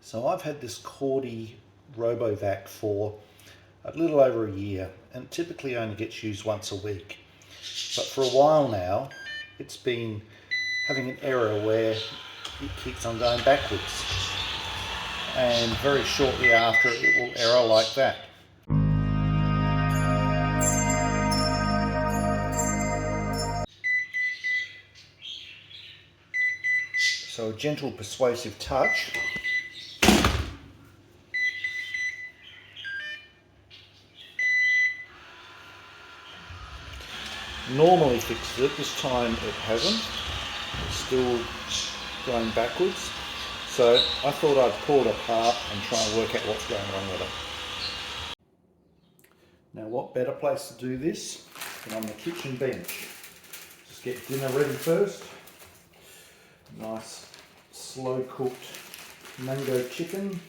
So I've had this Cordey RoboVac for a little over a year and typically only gets used once a week. But for a while now, it's been having an error where it keeps on going backwards. And very shortly after, it will error like that. So a gentle, persuasive touch normally fixes it. This time it hasn't. It's still going backwards. So I thought I'd pull it apart and try and work out what's going wrong with it. Now what better place to do this than on the kitchen bench. Just get dinner ready first. Nice slow cooked mango chicken.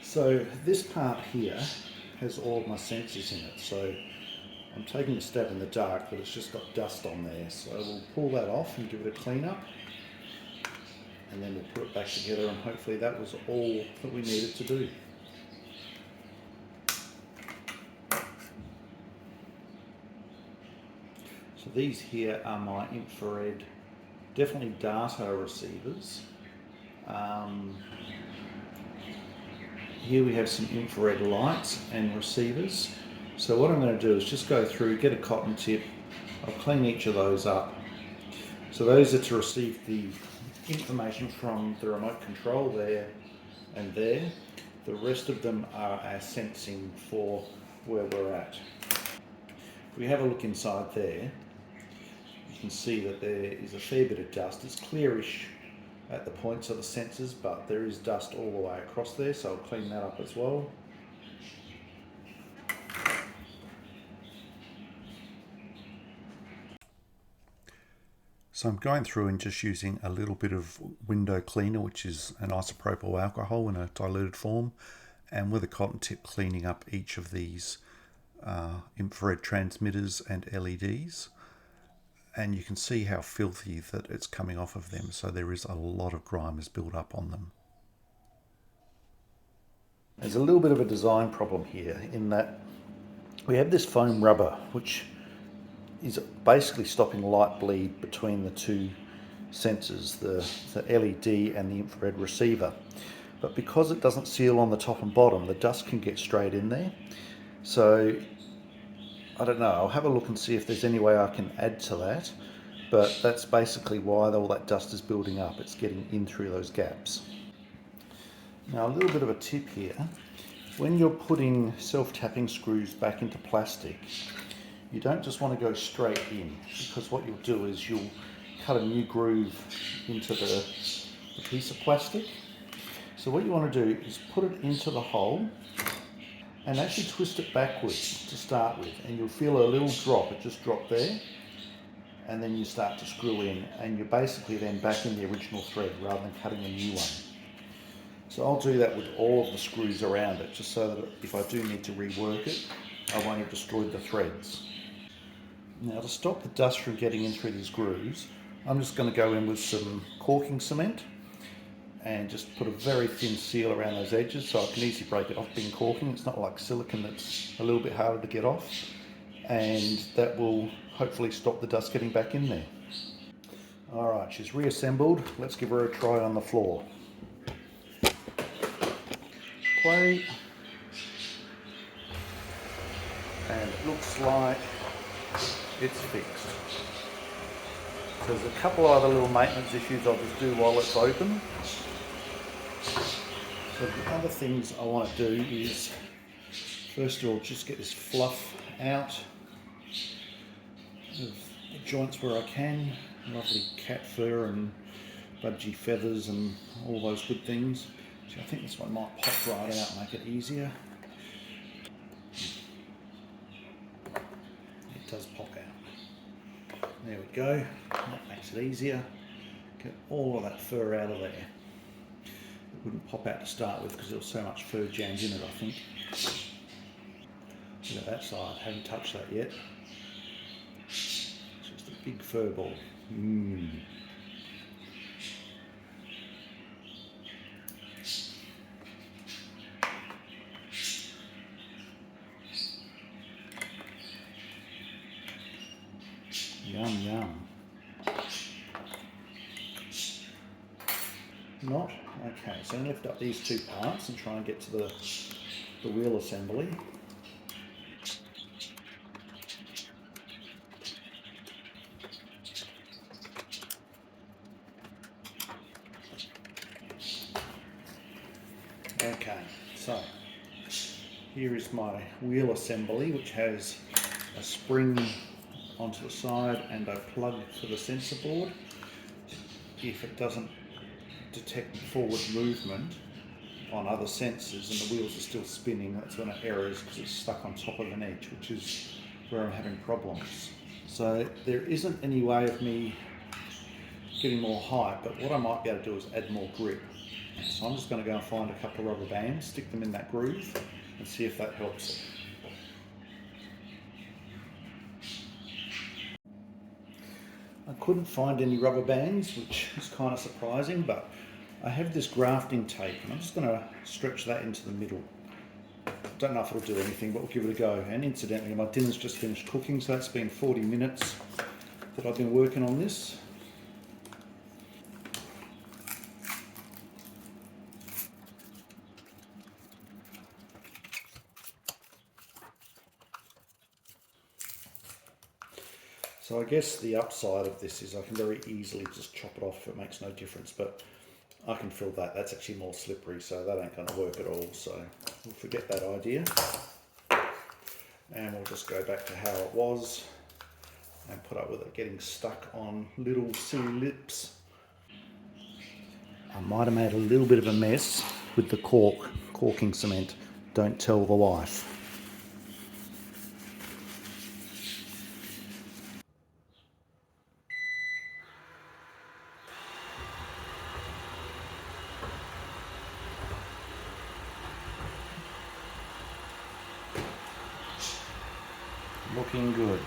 So this part here has all of my sensors in it, so I'm taking a stab in the dark, but it's just got dust on there, so we'll pull that off and give it a clean up, and then we'll put it back together, and hopefully that was all that we needed to do. So these here are my infrared, definitely data receivers. Here we have some infrared lights and receivers. So what I'm going to do is just go through, get a cotton tip, I'll clean each of those up. So those are to receive the information from the remote control there and there. The rest of them are our sensing for where we're at. If we have a look inside there, you can see that there is a fair bit of dust. It's clearish at the points of the sensors, but there is dust all the way across there, so I'll clean that up as well. So I'm going through and just using a little bit of window cleaner, which is an isopropyl alcohol in a diluted form, and with a cotton tip cleaning up each of these infrared transmitters and LEDs. And you can see how filthy that it's coming off of them, so there is a lot of grime has built up on them. There's a little bit of a design problem here in that we have this foam rubber which is basically stopping light bleed between the two sensors, the LED and the infrared receiver. But because it doesn't seal on the top and bottom, the dust can get straight in there. So I don't know, I'll have a look and see if there's any way I can add to that, but that's basically why all that dust is building up. It's getting in through those gaps. Now a little bit of a tip here, when you're putting self-tapping screws back into plastic, you don't just want to go straight in, because what you'll do is you'll cut a new groove into the piece of plastic. So what you want to do is put it into the hole and actually twist it backwards to start with, and you'll feel a little drop. It just dropped there, and then you start to screw in, and you're basically then back in the original thread rather than cutting a new one. So I'll do that with all of the screws around it, just so that if I do need to rework it, I won't have destroyed the threads. Now to stop the dust from getting in through these grooves, I'm just going to go in with some caulking cement and just put a very thin seal around those edges so I can easily break it off being caulking. It's not like silicone that's a little bit harder to get off, and that will hopefully stop the dust getting back in there. Alright, she's reassembled. Let's give her a try on the floor. plate, and it looks like it's fixed. So there's a couple of other little maintenance issues I'll just do while it's open. So the other things I want to do is, first of all, just get this fluff out of the joints where I can. Lovely cat fur and budgie feathers and all those good things. So I think this one might pop right out and make it easier. It does pop out. There we go. That makes it easier. Get all of that fur out of there. It wouldn't pop out to start with because there was so much fur jammed in it, I think. Look at that side, haven't touched that yet. It's just a big fur ball. Yum, yum. Not? Okay, so I'm going to lift up these two parts and try and get to the wheel assembly. Okay, so here is my wheel assembly, which has a spring onto the side and a plug for the sensor board. If it doesn't detect forward movement on other sensors and the wheels are still spinning, that's when it errors because it's stuck on top of an edge, which is where I'm having problems. So there isn't any way of me getting more height, but what I might be able to do is add more grip. So I'm just going to go and find a couple of rubber bands, stick them in that groove and see if that helps it. I couldn't find any rubber bands, which is kind of surprising, but I have this grafting tape and I'm just going to stretch that into the middle. Don't know if it'll do anything, but we'll give it a go. And incidentally, my dinner's just finished cooking, so that's been 40 minutes that I've been working on this. So I guess the upside of this is I can very easily just chop it off. It makes no difference, but I can feel that. That's actually more slippery, so that ain't going to work at all. So we'll forget that idea. And we'll just go back to how it was and put up with it getting stuck on little silly lips. I might have made a little bit of a mess with the caulking cement. Don't tell the wife. Looking good.